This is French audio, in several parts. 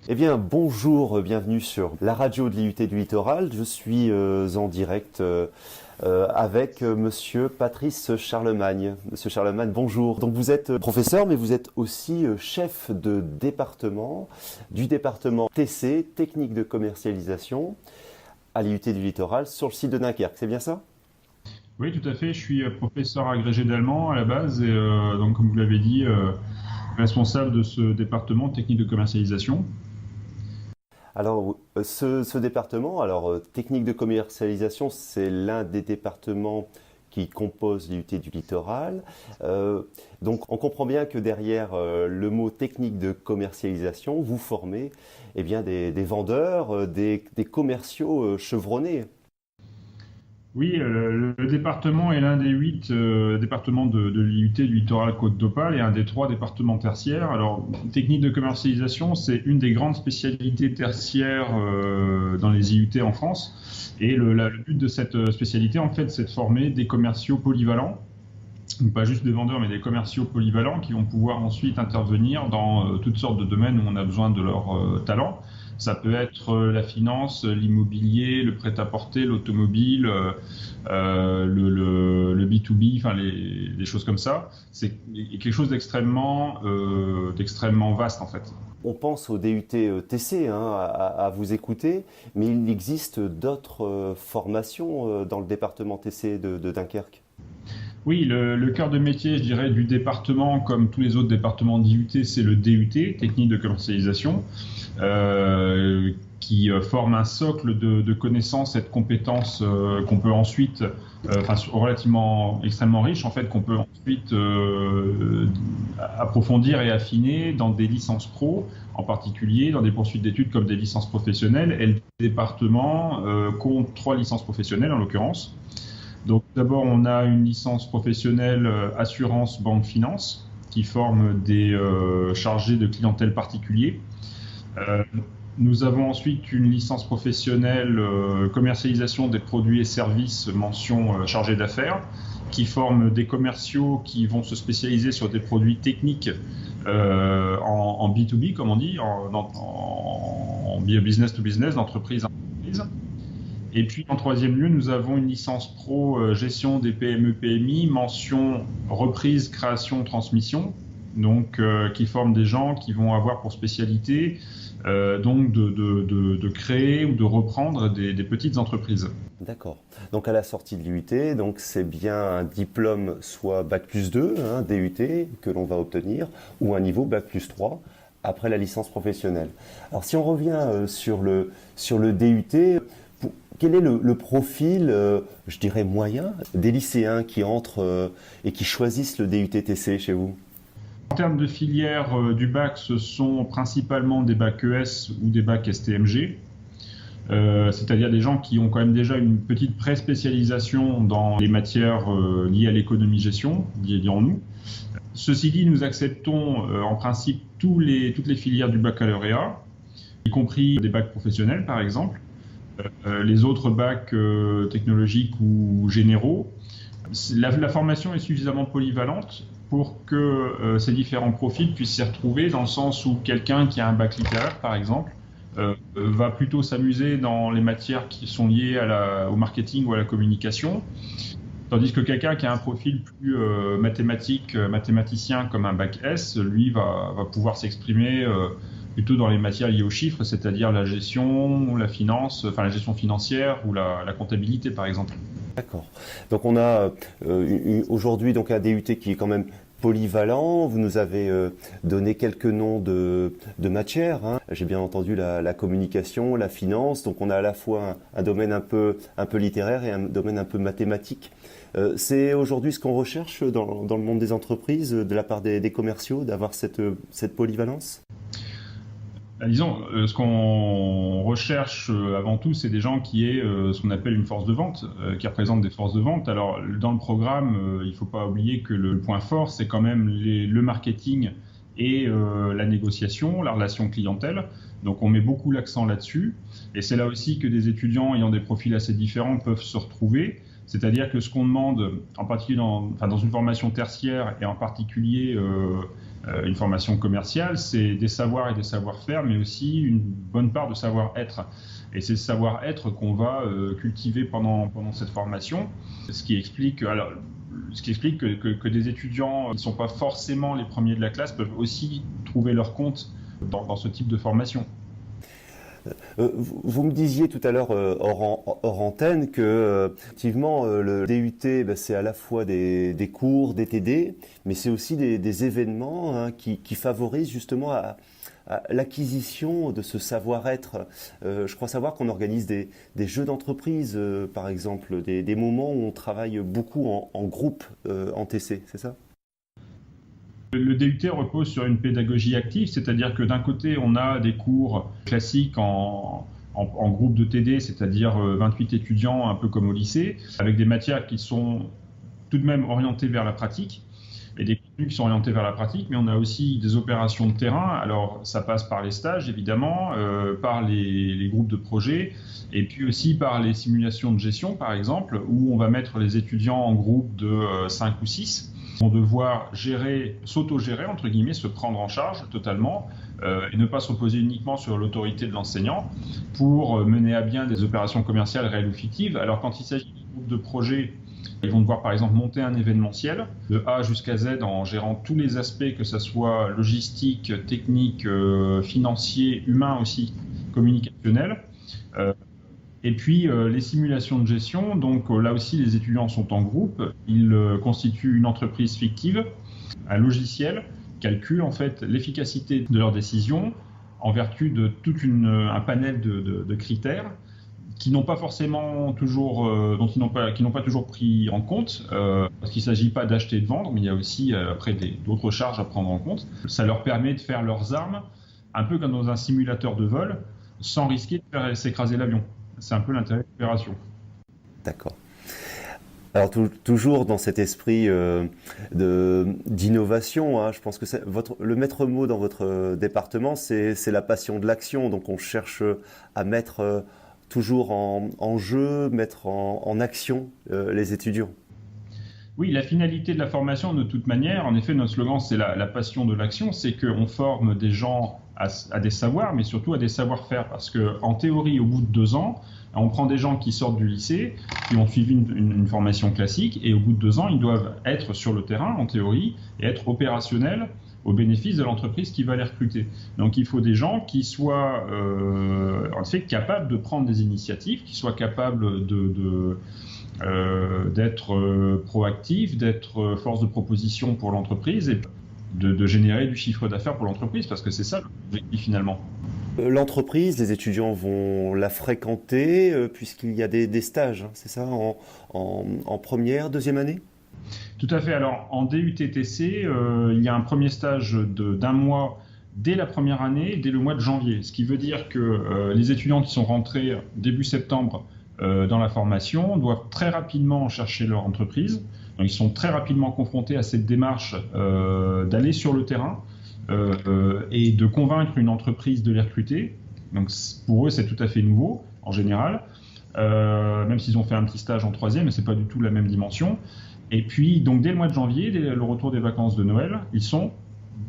Eh bien, bonjour, bienvenue sur la radio de l'IUT du Littoral. Je suis en direct avec Monsieur Patrice Charlemagne. Monsieur Charlemagne, bonjour. Donc vous êtes professeur, mais vous êtes aussi chef de département du département TC, Technique de commercialisation, à l'IUT du Littoral, sur le site de Dunkerque. C'est bien ça? Oui, tout à fait. Je suis professeur agrégé d'allemand à la base et donc, comme vous l'avez dit, responsable de ce département technique de commercialisation. Alors, ce département, technique de commercialisation, c'est l'un des départements qui composent l'IUT du Littoral. Donc, on comprend bien que derrière le mot technique de commercialisation, vous formez eh bien, des vendeurs, des commerciaux chevronnés. Oui, le département est l'un des 8 départements de l'IUT du littoral Côte d'Opale et un des 3 départements tertiaires. Alors, technique de commercialisation, c'est une des grandes spécialités tertiaires dans les IUT en France. Et le but de cette spécialité, en fait, c'est de former des commerciaux polyvalents. Donc pas juste des vendeurs, mais des commerciaux polyvalents qui vont pouvoir ensuite intervenir dans toutes sortes de domaines où on a besoin de leur talent. Ça peut être la finance, l'immobilier, le prêt-à-porter, l'automobile, le B2B, enfin les choses comme ça. C'est quelque chose d'extrêmement vaste en fait. On pense au DUT TC à vous écouter, mais il existe d'autres formations dans le département TC de Dunkerque. Oui, le cœur de métier, je dirais, du département, comme tous les autres départements d'IUT, c'est le DUT, technique de commercialisation, qui forme un socle de connaissances et de compétences qu'on peut ensuite, relativement extrêmement riche, en fait, qu'on peut ensuite approfondir et affiner dans des licences pro, en particulier dans des poursuites d'études comme des licences professionnelles. Et le département compte 3 licences professionnelles, en l'occurrence. Donc d'abord, on a une licence professionnelle assurance banque finance qui forme des chargés de clientèle particuliers. Nous avons ensuite une licence professionnelle commercialisation des produits et services mention chargé d'affaires qui forme des commerciaux qui vont se spécialiser sur des produits techniques en B2B, comme on dit, en business to business, d'entreprise à entreprise. Et puis, en troisième lieu, nous avons une licence pro gestion des PME-PMI, mention reprise, création, transmission, donc qui forme des gens qui vont avoir pour spécialité donc de créer ou de reprendre des petites entreprises. D'accord. Donc à la sortie de l'IUT, donc c'est bien un diplôme soit Bac+2, DUT, que l'on va obtenir, ou un niveau Bac+3 après la licence professionnelle. Alors si on revient sur le DUT, quel est le profil, je dirais moyen, des lycéens qui entrent et qui choisissent le DUT-TC chez vous? En termes de filière du bac, ce sont principalement des bacs ES ou des bacs STMG, c'est-à-dire des gens qui ont quand même déjà une petite pré-spécialisation dans les matières liées à l'économie-gestion, dirons-nous. Ceci dit, nous acceptons en principe toutes les filières du baccalauréat, y compris des bacs professionnels par exemple. Les autres bacs technologiques ou généraux. La formation est suffisamment polyvalente pour que ces différents profils puissent s'y retrouver dans le sens où quelqu'un qui a un bac littéraire, par exemple, va plutôt s'amuser dans les matières qui sont liées au marketing ou à la communication, tandis que quelqu'un qui a un profil plus mathématicien comme un bac S, lui va pouvoir s'exprimer plutôt dans les matières liées aux chiffres, c'est-à-dire la gestion, la finance, enfin la gestion financière ou la comptabilité par exemple. D'accord. Donc on a aujourd'hui donc un DUT qui est quand même polyvalent. Vous nous avez donné quelques noms de matières. J'ai bien entendu la communication, la finance. Donc on a à la fois un domaine un peu littéraire et un domaine un peu mathématique. C'est aujourd'hui ce qu'on recherche dans le monde des entreprises, de la part des commerciaux, d'avoir cette polyvalence? Disons, ce qu'on recherche avant tout, c'est des gens qui aient ce qu'on appelle une force de vente, qui représentent des forces de vente. Alors, dans le programme, il ne faut pas oublier que le point fort, c'est quand même le marketing et la négociation, la relation clientèle. Donc, on met beaucoup l'accent là-dessus. Et c'est là aussi que des étudiants ayant des profils assez différents peuvent se retrouver. C'est-à-dire que ce qu'on demande, en particulier dans une formation tertiaire et en particulier Une formation commerciale, c'est des savoirs et des savoir-faire, mais aussi une bonne part de savoir-être. Et c'est ce savoir-être qu'on va cultiver pendant cette formation, ce qui explique que des étudiants qui ne sont pas forcément les premiers de la classe peuvent aussi trouver leur compte dans ce type de formation. Vous me disiez tout à l'heure hors antenne que effectivement le DUT c'est à la fois des cours, des TD, mais c'est aussi des événements hein, qui favorisent justement à l'acquisition de ce savoir-être. Je crois savoir qu'on organise des jeux d'entreprise, par exemple, des moments où on travaille beaucoup en groupe en TC, c'est ça ? Le DUT repose sur une pédagogie active, c'est-à-dire que d'un côté, on a des cours classiques en groupe de TD, c'est-à-dire 28 étudiants, un peu comme au lycée, avec des matières qui sont tout de même orientées vers la pratique, et des contenus qui sont orientés vers la pratique, mais on a aussi des opérations de terrain. Alors, ça passe par les stages, évidemment, par les groupes de projets, et puis aussi par les simulations de gestion, par exemple, où on va mettre les étudiants en groupe de 5 ou 6. Ils vont devoir s'auto-gérer, entre guillemets, se prendre en charge totalement et ne pas se reposer uniquement sur l'autorité de l'enseignant pour mener à bien des opérations commerciales réelles ou fictives. Alors quand il s'agit de groupes de projets, ils vont devoir par exemple monter un événementiel de A jusqu'à Z en gérant tous les aspects, que ce soit logistique, technique, financier, humain aussi, communicationnel. Et puis les simulations de gestion, donc là aussi les étudiants sont en groupe, ils constituent une entreprise fictive, un logiciel calcule en fait l'efficacité de leurs décisions en vertu de un panel de critères qui n'ont pas forcément toujours, qui n'ont pas toujours pris en compte, parce qu'il ne s'agit pas d'acheter et de vendre, mais il y a aussi après d'autres charges à prendre en compte. Ça leur permet de faire leurs armes, un peu comme dans un simulateur de vol, sans risquer de faire s'écraser l'avion. C'est un peu l'intérêt de l'opération. D'accord. Alors toujours dans cet esprit d'innovation, hein, je pense que le maître mot dans votre département, c'est la passion de l'action. Donc on cherche à mettre toujours en jeu, mettre en action les étudiants. Oui, la finalité de la formation, de toute manière, en effet, notre slogan, c'est la passion de l'action, c'est qu'on forme des gens à des savoirs, mais surtout à des savoir-faire. Parce qu'en théorie, au bout de 2 ans, on prend des gens qui sortent du lycée, qui ont suivi une formation classique, et au bout de 2 ans, ils doivent être sur le terrain, en théorie, et être opérationnels au bénéfice de l'entreprise qui va les recruter. Donc il faut des gens qui soient en fait capables de prendre des initiatives, qui soient capables d'être proactifs, d'être force de proposition pour l'entreprise et de générer du chiffre d'affaires pour l'entreprise, parce que c'est ça l'objectif finalement. L'entreprise, les étudiants vont la fréquenter puisqu'il y a des stages, hein, c'est ça, en première, deuxième année ? Tout à fait. Alors en DUTTC, il y a un premier stage d'1 mois dès la première année, dès le mois de janvier. Ce qui veut dire que les étudiants qui sont rentrés début septembre dans la formation doivent très rapidement chercher leur entreprise. Donc, ils sont très rapidement confrontés à cette démarche d'aller sur le terrain et de convaincre une entreprise de les recruter. Donc pour eux, c'est tout à fait nouveau en général, même s'ils ont fait un petit stage en 3e, mais c'est pas du tout la même dimension. Et puis, donc dès le mois de janvier, dès le retour des vacances de Noël, ils sont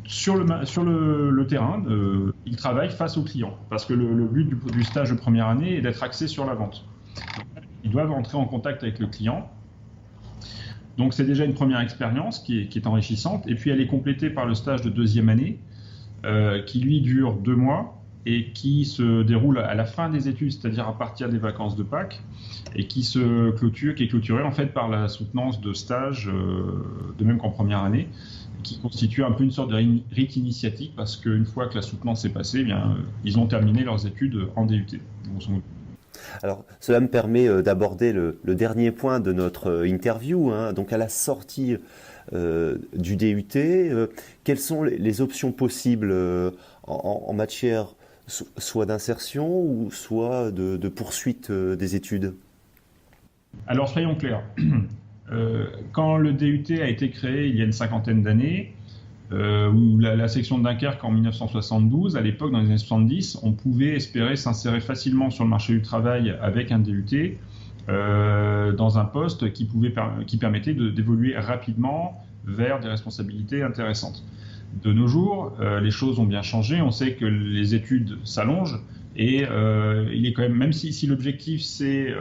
sur le terrain, ils travaillent face aux clients, parce que le but du stage de première année est d'être axé sur la vente. Ils doivent entrer en contact avec le client. Donc c'est déjà une première expérience qui est enrichissante, et puis elle est complétée par le stage de 2e année, qui lui dure 2 mois, et qui se déroule à la fin des études, c'est-à-dire à partir des vacances de Pâques, et qui est clôturé en fait par la soutenance de stages, de même qu'en première année, qui constitue un peu une sorte de rite initiatique, parce qu'une fois que la soutenance est passée, eh bien, ils ont terminé leurs études en DUT. Alors, cela me permet d'aborder le dernier point de notre interview, hein. Donc à la sortie du DUT, quelles sont les options possibles en matière soit d'insertion ou soit de poursuite des études ? Alors soyons clairs, quand le DUT a été créé il y a une 50aine d'années, ou la section de Dunkerque en 1972, à l'époque dans les années 70, on pouvait espérer s'insérer facilement sur le marché du travail avec un DUT dans un poste qui permettait d'évoluer rapidement vers des responsabilités intéressantes. De nos jours, les choses ont bien changé. On sait que les études s'allongent et il est quand même si l'objectif c'est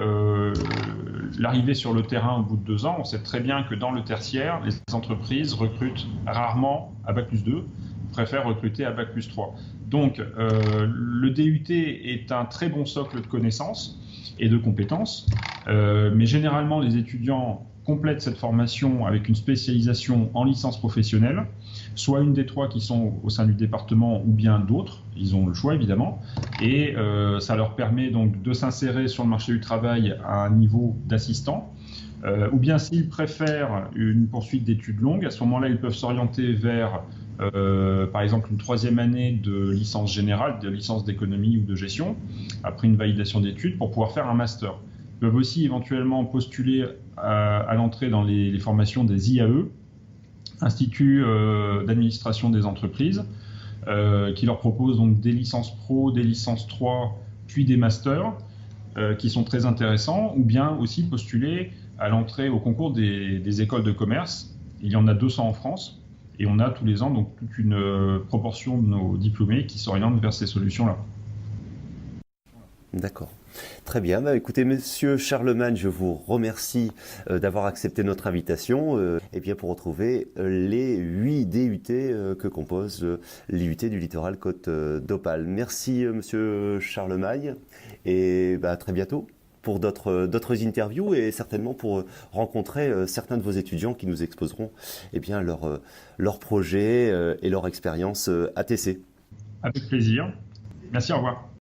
l'arrivée sur le terrain au bout de 2 ans, on sait très bien que dans le tertiaire, les entreprises recrutent rarement à Bac+2, préfèrent recruter à Bac+3. Donc, le DUT est un très bon socle de connaissances et de compétences, mais généralement les étudiants complètent cette formation avec une spécialisation en licence professionnelle, soit une des 3 qui sont au sein du département ou bien d'autres, ils ont le choix évidemment, et ça leur permet donc de s'insérer sur le marché du travail à un niveau d'assistant, ou bien s'ils préfèrent une poursuite d'études longues, à ce moment-là ils peuvent s'orienter vers par exemple une 3e année de licence générale, de licence d'économie ou de gestion, après une validation d'études pour pouvoir faire un master. Ils peuvent aussi éventuellement postuler à l'entrée dans les formations des IAE, Institut d'administration des entreprises, qui leur proposent donc des licences pro, des licences 3, puis des masters, qui sont très intéressants, ou bien aussi postuler à l'entrée au concours des écoles de commerce. Il y en a 200 en France, et on a tous les ans donc toute une proportion de nos diplômés qui s'orientent vers ces solutions-là. D'accord. Très bien. Bah, écoutez, Monsieur Charlemagne, je vous remercie d'avoir accepté notre invitation et bien pour retrouver les 8 DUT que composent l'IUT du littoral Côte d'Opale. Merci Monsieur Charlemagne et bah, à très bientôt pour d'autres interviews et certainement pour rencontrer certains de vos étudiants qui nous exposeront eh bien, leur projet et leur expérience ATC. Avec plaisir. Merci, au revoir.